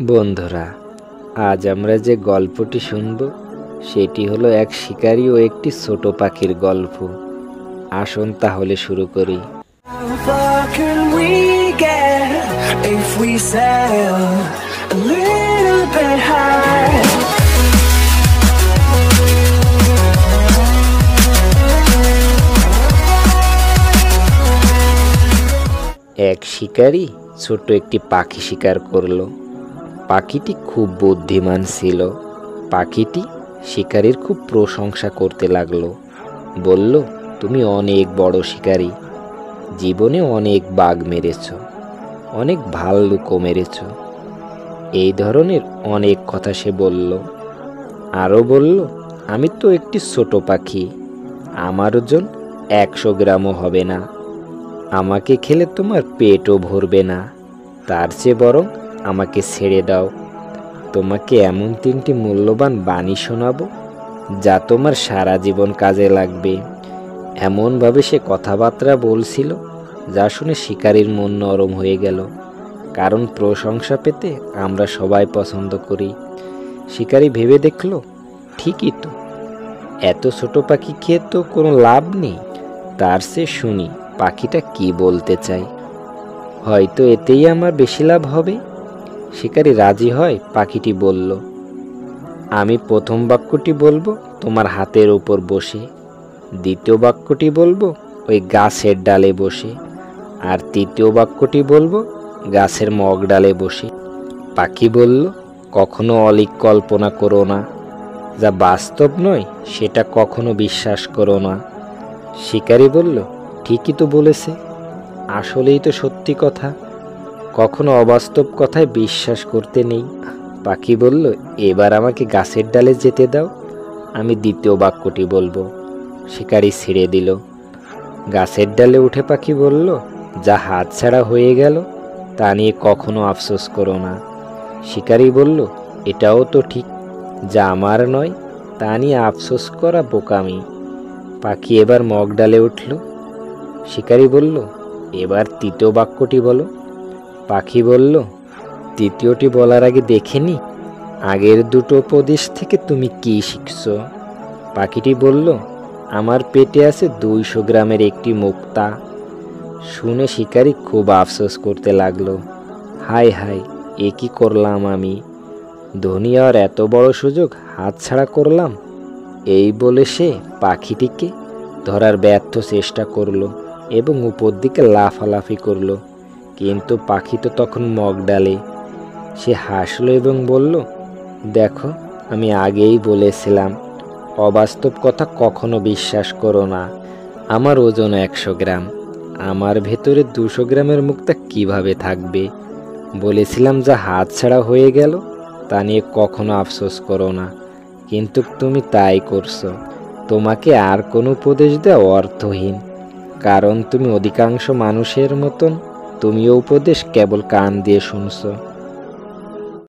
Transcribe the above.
বন্ধুরা, আজ আমরা যে গল্পটি শুনব সেটি হলো এক শিকারী ও একটি ছোট পাখির গল্প। আসুন তাহলে শুরু করি। How far can we get if we sail a little bit high? এক শিকারী ছোট একটি পাখি শিকার করলো। পাখিটি খুব বুদ্ধিমান ছিল। পাখিটি শিকারীর খুব প্রশংসা করতে লাগলো। বলল, তুমি অনেক বড় শিকারী, জীবনে অনেক বাঘ মেরেছ, অনেক ভাল্লুকও মেরেছ। এই ধরনের অনেক কথা সে বলল। আরও বলল, আমি তো একটি ছোট পাখি, আমার ওজন 100 গ্রামও হবে না, আমাকে খেলে তোমার পেটও ভরবে না। তার চেয়ে বরং আমাকে ছেড়ে দাও, তোমাকে এমন 3টি মূল্যবান বাণী শোনাবো যা তোমার সারা জীবন কাজে লাগবে। এমনভাবে সে কথাবার্তা বলছিল যা শুনে শিকারীর মন নরম হয়ে গেল, কারণ প্রশংসা পেতে আমরা সবাই পছন্দ করি। শিকারী ভেবে দেখল, ঠিকই তো, এত ছোট পাখি খেয়ে তো কোনো লাভ নেই। তার চেয়ে শুনি পাখিটা কি বলতে চাই, হয়তো এতেই আমার বেশি লাভ হবে। শিকারী রাজি হয়। পাখিটি বলল, আমি প্রথম বাক্যটি বলবো তোমার হাতের উপর বসে, দ্বিতীয় বাক্যটি বলবো ওই গাছের ডালে বসে, আর তৃতীয় বাক্যটি বলবো গাছের মগ ডালে বসে। পাখি বলল, কখনো অলীক কল্পনা করো না, যা বাস্তব নয় সেটা কখনো বিশ্বাস করো না। শিকারী বলল, ঠিকই তো বলেছে, আসলেই তো সত্যি কথা, কখনো অবাস্তব কথায় বিশ্বাস করতে নেই। পাখি বলল, এবার আমাকে গাছের ডালে যেতে দাও, আমি দ্বিতীয় বাক্যটি বলবো। শিকারী ছেড়ে দিল। গাছের ডালে উঠে পাখি বলল, যা হাতছাড়া হয়ে গেল তা নিয়ে কখনো আফসোস করো না। শিকারী বলল, এটাও তো ঠিক, যা আমার নয় তা নিয়ে আফসোস করা বোকামি। পাখি এবার মগ ডালে উঠল। শিকারী বলল, এবার তৃতীয় বাক্যটি বলো। পাখি বলল, তৃতীয়টি বলার আগে দেখে নি আগের দুটো উপদেশ থেকে তুমি কি শিখছো। পাখিটি বলল, আমার পেটে আছে 200 গ্রামের একটি মুক্তা। শুনে শিকারী খুব আফসোস করতে লাগলো। হায় হায়, এ কি করলাম আমি, ধনী আর এত বড় সুযোগ হাতছাড়া করলাম। এই বলে সে পাখিটিকে ধরার ব্যর্থ চেষ্টা করলো এবং উপর দিকে লাফালাফি করলো, কিন্তু পাখি তো তখন মগ ডালে। সে হাসলো এবং বলল, দেখো, আমি আগেই বলেছিলাম অবাস্তব কথা কখনো বিশ্বাস করো না। আমার ওজন 100 গ্রাম, আমার ভেতরে 200 গ্রামের মুক্তা কিভাবে থাকবে। বলেছিলাম যা হাতছাড়া হয়ে গেল তা নিয়ে কখনো আফসোস করো না, কিন্তু তুমি তাই করছো। তোমাকে আর কোনো উপদেশ দেওয়া অর্থহীন, কারণ তুমি অধিকাংশ মানুষের মতন, তুমিও উপদেশ কেবল কান দিয়ে শুনছো।